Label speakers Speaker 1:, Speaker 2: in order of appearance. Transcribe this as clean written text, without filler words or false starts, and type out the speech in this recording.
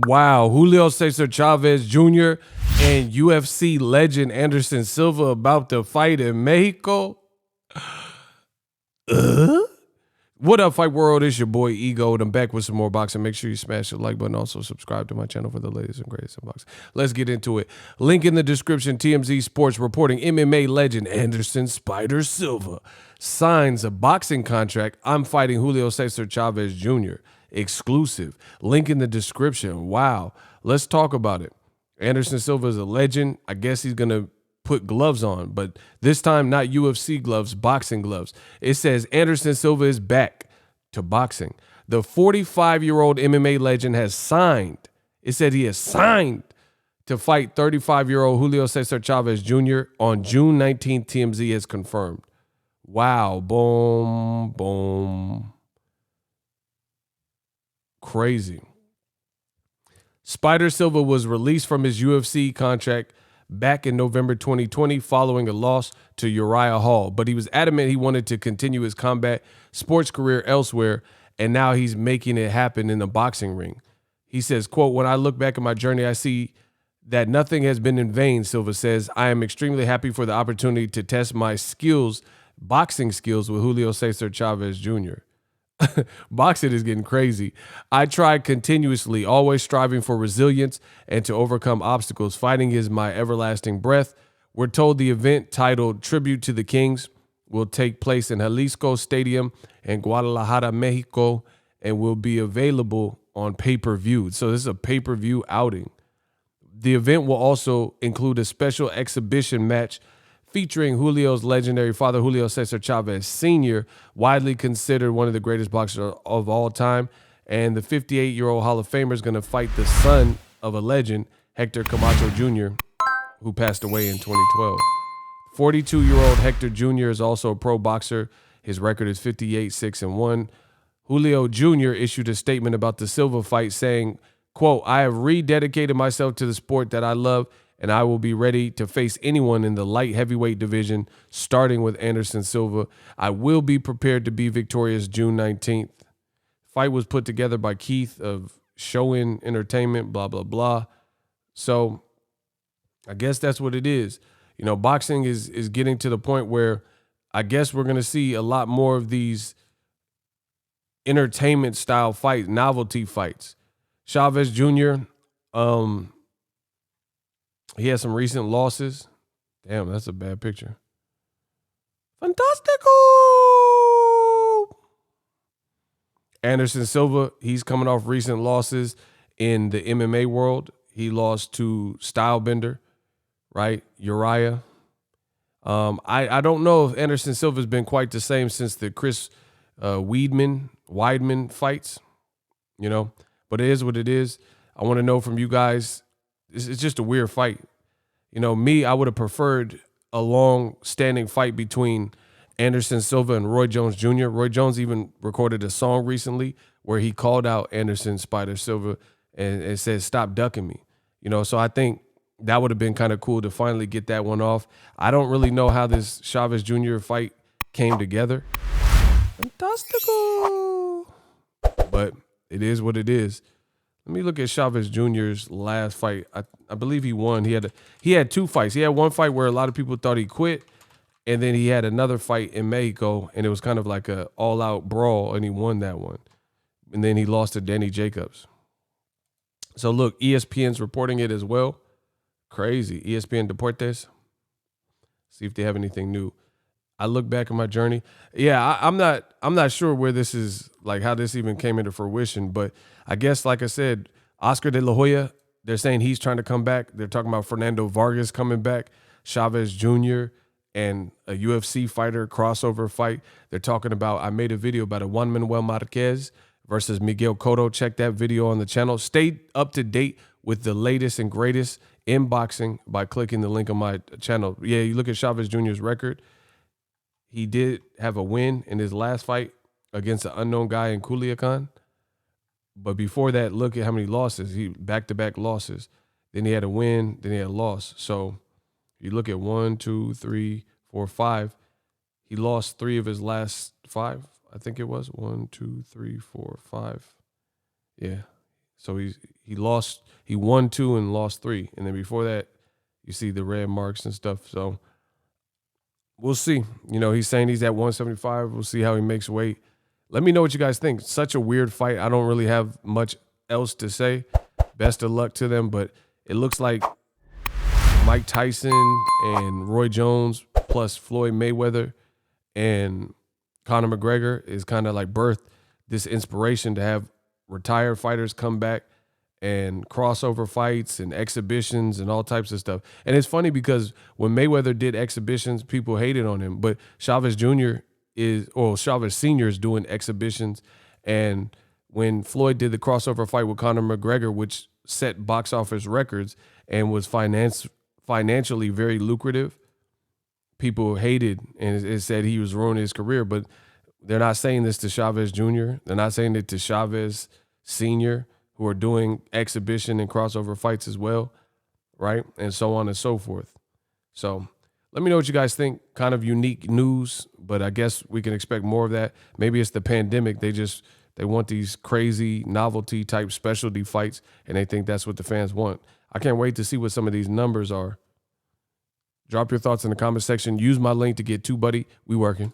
Speaker 1: Wow. Julio Cesar Chavez Jr. and UFC legend Anderson Silva about to fight in Mexico. What up, Fight World? It's your boy Ego, and I'm back with some more boxing. Make sure you smash the like button. Also, subscribe to my channel for the latest and greatest in boxing. Let's get into it. Link in the description. TMZ Sports reporting MMA legend Anderson Spider Silva signs a boxing contract. I'm fighting Julio Cesar Chavez Jr. Exclusive. Link in the description. Wow. Let's talk about it. Anderson Silva is a legend. I guess he's going to put gloves on, but this time not UFC gloves, boxing gloves. It says Anderson Silva is back to boxing. The 45-year-old MMA legend has signed. It said he has signed to fight 35-year-old Julio Cesar Chavez Jr. on June 19th. TMZ has confirmed. Wow. Boom, boom. Crazy. Spider Silva was released from his UFC contract back in November 2020 following a loss to Uriah Hall, but he was adamant he wanted to continue his combat sports career elsewhere, and now he's making it happen in the boxing ring. He says, quote, "When I look back at my journey, I see that nothing has been in vain," Silva says. "I am extremely happy for the opportunity to test my skills, boxing skills, with Julio Cesar Chavez Jr." Boxing is getting crazy. "I tried continuously, always striving for resilience and to overcome obstacles. Fighting is my everlasting breath." We're told the event, titled Tribute to the Kings, will take place in Jalisco Stadium in Guadalajara, Mexico, and will be available on pay-per-view. So this is a pay-per-view outing. The event will also include a special exhibition match featuring Julio's legendary father, Julio Cesar Chavez Sr., widely considered one of the greatest boxers of all time. And the 58-year-old Hall of Famer is going to fight the son of a legend, Hector Camacho Jr., who passed away in 2012. 42-year-old Hector Jr. is also a pro boxer. His record is 58-6-1. Julio Jr. issued a statement about the Silva fight saying, quote, "I have rededicated myself to the sport that I love, and I will be ready to face anyone in the light heavyweight division, starting with Anderson Silva. I will be prepared to be victorious June 19th. Fight was put together by Keith of Show-In Entertainment, blah, blah, blah." So I guess that's what it is. You know, boxing is getting to the point where I guess we're going to see a lot more of these entertainment style fights, novelty fights. Chavez Jr., he has some recent losses. Damn, that's a bad picture. Fantastico! Anderson Silva, he's coming off recent losses in the MMA world. He lost to Stylebender, right? Uriah. I don't know if Anderson Silva's been quite the same since the Chris Weidman fights, you know, but it is what it is. I want to know from you guys. It's just a weird fight. You know, me, I would have preferred a long-standing fight between Anderson Silva and Roy Jones Jr. Roy Jones even recorded a song recently where he called out Anderson Spider Silva and said, "Stop ducking me." You know, so I think that would have been kind of cool to finally get that one off. I don't really know how this Chavez Jr. fight came together. Fantastico. But it is what it is. Let me look at Chavez Jr.'s last fight. I believe he won. He had two fights. He had one fight where a lot of people thought he quit, and then he had another fight in Mexico, and it was kind of like a all-out brawl, and he won that one. And then he lost to Danny Jacobs. So look, ESPN's reporting it as well. Crazy. ESPN Deportes. See if they have anything new. I look back at my journey. Yeah, I'm not sure where this is, like how this even came into fruition, but I guess, like I said, Oscar De La Hoya, they're saying he's trying to come back. They're talking about Fernando Vargas coming back, Chavez Jr., and a UFC fighter crossover fight. They're talking about, I made a video about a Juan Manuel Marquez versus Miguel Cotto. Check that video on the channel. Stay up to date with the latest and greatest in boxing by clicking the link on my channel. Yeah, you look at Chavez Jr.'s record. He did have a win in his last fight against an unknown guy in Culiacan. But before that, look at how many losses. He back-to-back losses. Then he had a win, then he had a loss. So you look at 1, 2, 3, 4, 5. He lost 3 of his last 5, I think it was. 1, 2, 3, 4, 5. Yeah. So he won 2 and lost 3. And then before that, you see the red marks and stuff. So we'll see. He's saying he's at 175. We'll see how he makes weight. Let me know what you guys think. Such a weird fight. I don't really have much else to say. Best of luck to them, but it looks like Mike Tyson and Roy Jones plus Floyd Mayweather and Conor McGregor is kind of like birthed this inspiration to have retired fighters come back and crossover fights and exhibitions and all types of stuff. And it's funny because when Mayweather did exhibitions, people hated on him, but Chavez Jr. Chavez Sr. is doing exhibitions. And when Floyd did the crossover fight with Conor McGregor, which set box office records and was financially very lucrative, people hated and it said he was ruining his career. But they're not saying this to Chavez Jr. They're not saying it to Chavez Sr., who are doing exhibition and crossover fights as well, right? And so on and so forth. So let me know what you guys think. Kind of unique news, but I guess we can expect more of that. Maybe it's the pandemic. They want these crazy novelty type specialty fights, and they think that's what the fans want. I can't wait to see what some of these numbers are. Drop your thoughts in the comment section. Use my link to get TUBEBUDDY. We working.